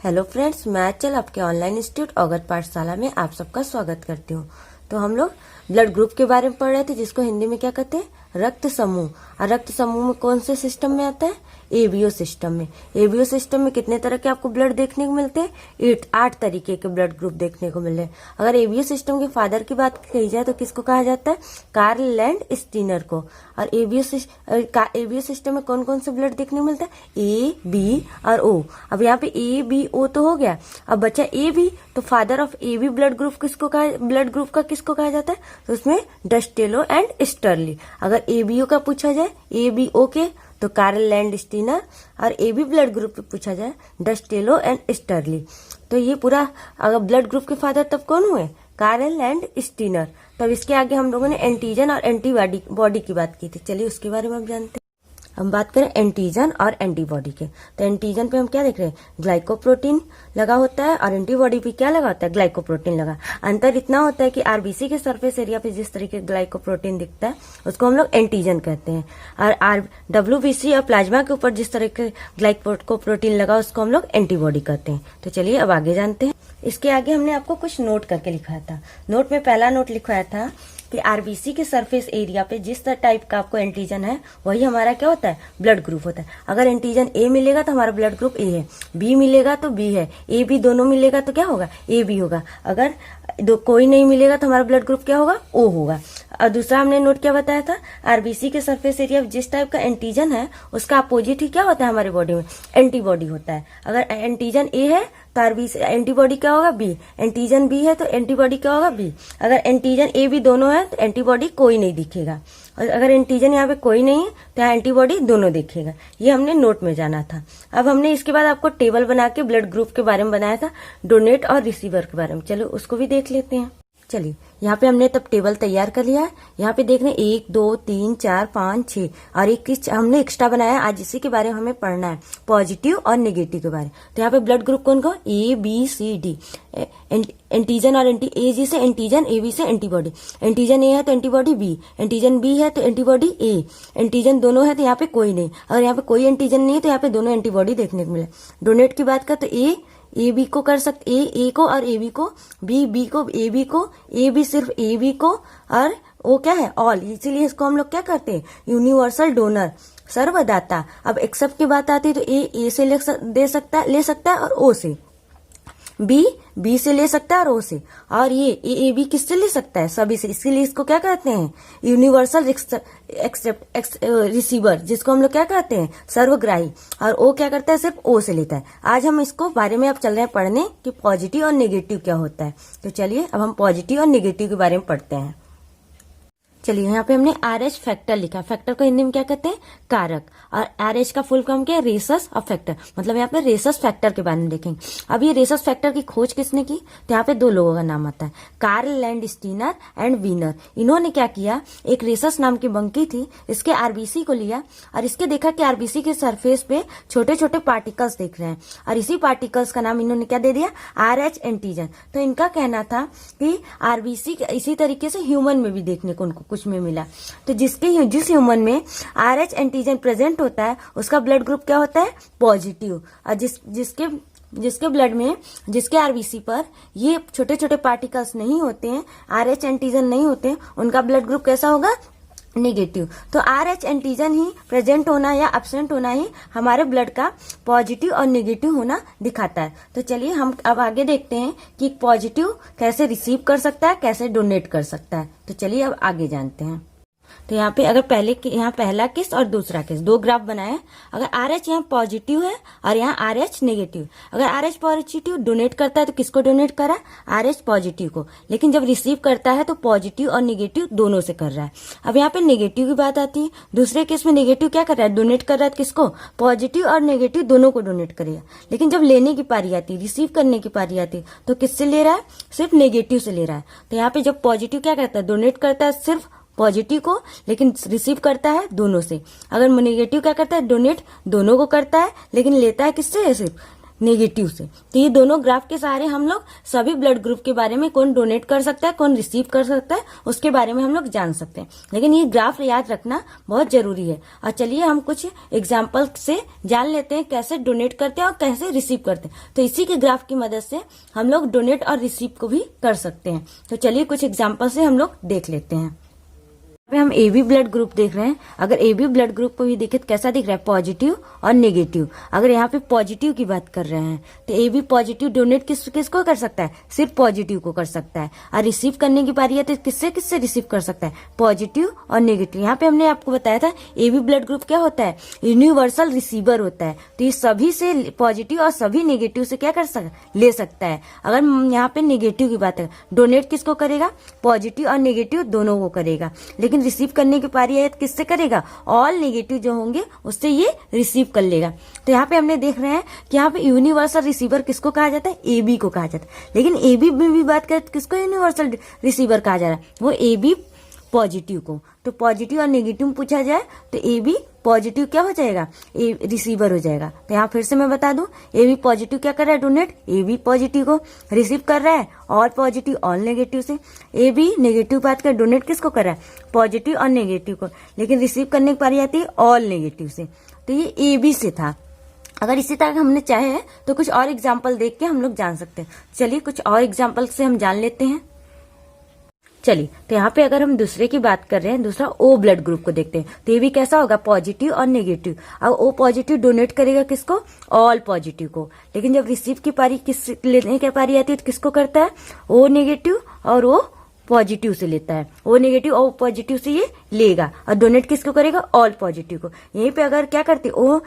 Hello friends, मैं चल आपके ऑनलाइन इंस्टीट्यूट अवगत पाठशाला में आप सबका स्वागत करती हूँ। तो हम लोग ब्लड ग्रुप के बारे में पढ़ रहे थे, जिसको हिंदी में क्या कहते हैं, रक्त समूह। और रक्त समूह में कौन से सिस्टम में आता है, एबीओ सिस्टम में। एबीओ सिस्टम में कितने तरह के आपको ब्लड देखने को मिलते हैं, 8 तरीके के ब्लड ग्रुप देखने को मिले। अगर एबीओ सिस्टम के फादर की बात कही जाए तो किसको कहा जाता है, कार्ल लैंड स्टीनर को। और एबीओ सिस्टम में कौन कौन से ब्लड देखने को मिलता है, ए, बी और ओ। अब यहाँ पे ए, बी, ओ तो हो गया, अब बचा ए बी। तो father of A B blood group किसको कहा जाता है, तो उसमें डस्टेलो एंड स्टर्ली। अगर एबीओ का पूछा जाए, ए बी ओ के, तो कार्ल लैंड स्टीनर। और ए बी ब्लड ग्रुप पे पूछा जाए, डस्टेलो एंड स्टर्ली। तो ये पूरा अगर ब्लड ग्रुप के फादर तब कौन हुए, कार्ल लैंड स्टीनर। तब इसके आगे हम लोगों ने एंटीजन और एंटीबॉडी की बात की थी। चलिए उसके बारे में हम जानते हैं। हम बात करें एंटीजन और एंटीबॉडी के, तो एंटीजन पे हम क्या देख रहे हैं, ग्लाइकोप्रोटीन लगा होता है, और एंटीबॉडी पे क्या लगा होता है, ग्लाइकोप्रोटीन लगा। अंतर इतना होता है कि आरबीसी के सरफेस एरिया पे जिस तरीके ग्लाइकोप्रोटीन दिखता है उसको हम लोग एंटीजन कहते हैं, और डब्ल्यूबीसी और प्लाज्मा के ऊपर जिस तरह के ग्लाइकोप्रोटीन लगा उसको हम लोग एंटीबॉडी कहते हैं। तो चलिए अब आगे जानते हैं। इसके आगे हमने आपको कुछ नोट करके लिखाया था। नोट में पहला नोट लिखवाया था कि आरबीसी के सरफेस एरिया पे जिस टाइप का आपको एंटीजन है वही हमारा क्या होता है, ब्लड ग्रुप होता है। अगर एंटीजन ए मिलेगा तो हमारा ब्लड ग्रुप ए है, बी मिलेगा तो बी है, ए बी दोनों मिलेगा तो क्या होगा, ए बी होगा। अगर कोई नहीं मिलेगा तो हमारा ब्लड ग्रुप क्या होगा, ओ होगा। और दूसरा हमने नोट क्या बताया था, आरबीसी के सरफेस एरिया जिस टाइप का एंटीजन है उसका अपोजिट ही क्या होता है हमारे बॉडी में, एंटीबॉडी होता है। अगर एंटीजन ए है तो आरबीसी एंटीबॉडी क्या होगा, बी। एंटीजन बी है तो एंटीबॉडी क्या होगा, बी। अगर एंटीजन ए बी दोनों है तो एंटीबॉडी कोई नहीं दिखेगा, और अगर एंटीजन यहाँ पे कोई नहीं है तो यहाँ एंटीबॉडी दोनों दिखेगा। ये हमने नोट में जाना था। अब हमने इसके बाद आपको टेबल बना के ब्लड ग्रुप के बारे में बनाया था, डोनेट और रिसीवर के बारे में। चलो उसको भी देख लेते हैं। चलिए यहाँ पे हमने तब टेबल तैयार कर लिया है। यहाँ पे देख रहे हैं 1 2 3 4 5 6 और एक हमने एक्स्ट्रा बनाया। आज इसी के बारे में हमें पढ़ना है, पॉजिटिव और नेगेटिव के बारे। तो यहाँ पे ब्लड ग्रुप कौन को, A B C D. Antigen और ए जी से एंटीजन, ए बी से एंटीबॉडी। एंटीजन ए है तो एंटीबॉडी बी, एंटीजन बी है तो एंटीबॉडी ए। एंटीजन दोनों है तो यहाँ पे कोई नहीं, अगर यहाँ पे कोई एंटीजन नहीं है तो यहाँ पे दोनों एंटीबॉडी देखने को मिले। डोनेट की बात कर तो ए बी को कर सकते, ए को और ए बी को, बी को, ए बी को, ए बी सिर्फ ए बी को, और वो क्या है, ऑल। इसीलिए इसको हम लोग क्या करते हैं, यूनिवर्सल डोनर, सर्वदाता। अब एक्सेप्ट की बात आती है तो ए से ले सकता है और ओ से, बी से ले सकता है और ओ से, और ये बी किससे ले सकता है, सभी से। इसीलिए इसको क्या कहते हैं, यूनिवर्सल रिसीवर, जिसको हम लोग क्या कहते हैं, सर्वग्राही। और ओ क्या करता है, सिर्फ ओ से लेता है। आज हम इसको बारे में अब चल रहे हैं पढ़ने कि पॉजिटिव और नेगेटिव क्या होता है। तो चलिए अब हम पॉजिटिव और नेगेटिव के बारे में पढ़ते हैं। चलिए यहाँ पे हमने RH फैक्टर लिखा। फैक्टर को हिंदी में क्या कहते हैं, कारक। और RH का फुल फॉर्म क्या है, रेसस ऑफ फैक्टर। मतलब यहाँ पे रेसस फैक्टर के बारे में देखेंगे। अब ये रेसस फैक्टर की खोज किसने की, तो यहाँ पे 2 लोगों का नाम आता है, Karl Landsteiner and Wiener. इन्होंने क्या किया, एक रेसस नाम की बंकी थी, इसके आरबीसी को लिया और इसके देखा कि आरबीसी के सरफेस पे छोटे छोटे पार्टिकल्स दिख रहे हैं, और इसी पार्टिकल्स का नाम इन्होंने क्या दे दिया, RH एंटीजन। तो इनका कहना था कि आरबीसी इसी तरीके से ह्यूमन में भी देखने को उनको कुछ में मिला। तो जिस ह्यूमन में RH एंटीजन प्रेजेंट होता है उसका ब्लड ग्रुप क्या होता है, पॉजिटिव। और जिसके ब्लड में, जिसके आरबीसी पर ये छोटे छोटे पार्टिकल्स नहीं होते हैं, RH एंटीजन नहीं होते हैं, उनका ब्लड ग्रुप कैसा होगा, नेगेटिव। तो RH एंटीजन ही प्रेजेंट होना या एब्सेंट होना ही हमारे ब्लड का पॉजिटिव और नेगेटिव होना दिखाता है। तो चलिए हम अब आगे देखते हैं कि पॉजिटिव कैसे रिसीव कर सकता है, कैसे डोनेट कर सकता है। तो चलिए अब आगे जानते हैं। तो यहाँ पे अगर यहाँ पहला केस और दूसरा केस, 2 ग्राफ बनाए। अगर RH यहाँ पॉजिटिव है और यहाँ RH नेगेटिव। अगर RH पॉजिटिव डोनेट करता है तो किसको डोनेट करा, RH पॉजिटिव को। लेकिन जब रिसीव करता है तो पॉजिटिव और नेगेटिव दोनों से कर रहा है। अब यहाँ पे नेगेटिव की बात आती है। दूसरे केस में नेगेटिव क्या कर रहा है, डोनेट कर रहा है किसको, पॉजिटिव और नेगेटिव दोनों को डोनेट करेगा। लेकिन जब लेने की पारी आती है, रिसीव करने की पारी आती है, तो किससे ले रहा है, सिर्फ नेगेटिव से ले रहा है। तो यहाँ पे जब पॉजिटिव क्या करता है, डोनेट करता है सिर्फ पॉजिटिव को, लेकिन रिसीव करता है दोनों से। अगर नेगेटिव क्या करता है, डोनेट दोनों को करता है लेकिन लेता है किससे, सिर्फ नेगेटिव से। तो ये दोनों ग्राफ के सहारे हम लोग सभी ब्लड ग्रुप के बारे में, कौन डोनेट कर सकता है, कौन रिसीव कर सकता है, उसके बारे में हम लोग जान सकते हैं। लेकिन ये ग्राफ याद रखना बहुत जरूरी है। और चलिए हम कुछ एग्जाम्पल से जान लेते हैं कैसे डोनेट करते हैं और कैसे रिसीव करते हैं। तो इसी के ग्राफ की मदद से हम लोग डोनेट और रिसीव को भी कर सकते हैं। तो चलिए कुछ एग्जाम्पल से हम लोग देख लेते हैं। पे हम ए बी ब्लड ग्रुप देख रहे हैं। अगर ए बी ब्लड ग्रुप को भी देखें तो कैसा दिख रहा है, पॉजिटिव और नेगेटिव। अगर यहाँ पे पॉजिटिव की बात कर रहे हैं तो ए बी पॉजिटिव डोनेट किसको कर सकता है, सिर्फ पॉजिटिव को कर सकता है। और रिसीव करने की बारी है तो किससे किससे रिसीव कर सकता है, पॉजिटिव और नेगेटिव। यहाँ पे हमने आपको बताया था ए बी ब्लड ग्रुप क्या होता है, यूनिवर्सल रिसीवर होता है। तो ये सभी से पॉजिटिव और सभी नेगेटिव से क्या कर ले सकता है। अगर यहाँ पे नेगेटिव की बात है, डोनेट किसको करेगा, पॉजिटिव और नेगेटिव दोनों को करेगा। लेकिन रिसीव करने की पारी है किससे करेगा, ऑल नेगेटिव जो होंगे उससे ये रिसीव कर लेगा। तो यहाँ पे हमने देख रहे हैं कि यहाँ पे यूनिवर्सल रिसीवर किसको कहा जाता है, ए बी को कहा जाता है। लेकिन ए बी में भी बात करें तो किसको यूनिवर्सल रिसीवर कहा जा रहा है, वो ए बी पॉजिटिव को। तो पॉजिटिव और नेगेटिव पूछा जाए तो ए बी पॉजिटिव क्या हो जाएगा, ए रिसीवर हो जाएगा। तो यहाँ फिर से मैं बता दूं, ए बी पॉजिटिव क्या कर रहा है, डोनेट ए बी पॉजिटिव को रिसीव कर रहा है, ऑल पॉजिटिव ऑल नेगेटिव से। ए बी नेगेटिव बात कर, डोनेट किसको कर रहा है, पॉजिटिव और नेगेटिव को। लेकिन रिसीव करने की पारी आती है ऑल नेगेटिव से। तो ये ए बी से था। अगर इसी तरह हमने चाहे तो कुछ और एग्जाम्पल देख के हम लोग जान सकते हैं। चलिए कुछ और एग्जाम्पल से हम जान लेते हैं। चलिए तो यहाँ पे अगर हम दूसरे की बात कर रहे हैं, दूसरा ओ ब्लड ग्रुप को देखते हैं। तो ये भी कैसा होगा, पॉजिटिव और नेगेटिव। अब ओ पॉजिटिव डोनेट करेगा किसको, ऑल पॉजिटिव को। लेकिन जब रिसीव की पारी किस लेने की पारी आती है तो किसको करता है, ओ नेगेटिव और ओ पॉजिटिव से लेता है। ओ नेगेटिव और पॉजिटिव से ये लेगा और डोनेट किसको करेगा, ऑल पॉजिटिव को। यहीं पे अगर क्या करती, ओ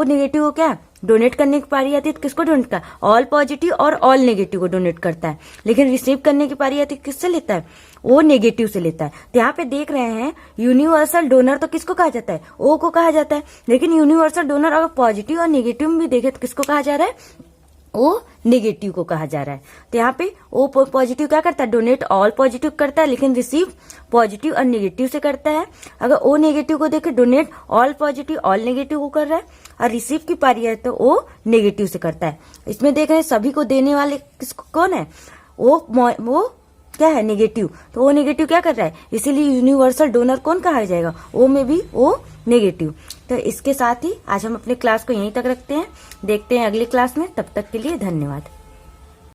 नेगेटिव को क्या डोनेट करने की पारी आती है तो किसको डोनेट करता है, ऑल पॉजिटिव और ऑल नेगेटिव को डोनेट करता है। लेकिन रिसीव करने की पारी आती है किससे लेता है, ओ नेगेटिव से लेता है। तो यहाँ पे देख रहे हैं यूनिवर्सल डोनर तो किसको कहा जाता है, ओ को कहा जाता है। लेकिन यूनिवर्सल डोनर अगर पॉजिटिव और नेगेटिव में भी देखे तो किसको कहा जा रहा है, ओ नेगेटिव को कहा जा रहा है। तो यहाँ पे ओ पॉजिटिव क्या करता है, डोनेट ऑल पॉजिटिव करता है, लेकिन रिसीव पॉजिटिव और नेगेटिव से करता है। अगर ओ नेगेटिव को देखे, donate all positive all negative को कर रहा है, और रिसीव की पारी है तो ओ नेगेटिव से करता है। इसमें देख रहे हैं सभी को देने वाले किसको कौन है, वो क्या है, नेगेटिव। तो ओ नेगेटिव क्या कर रहा है, इसीलिए यूनिवर्सल डोनर कौन कहा जाएगा, ओ में भी ओ नेगेटिव। तो इसके साथ ही आज हम अपने क्लास को यहीं तक रखते हैं। देखते हैं अगली क्लास में, तब तक के लिए धन्यवाद।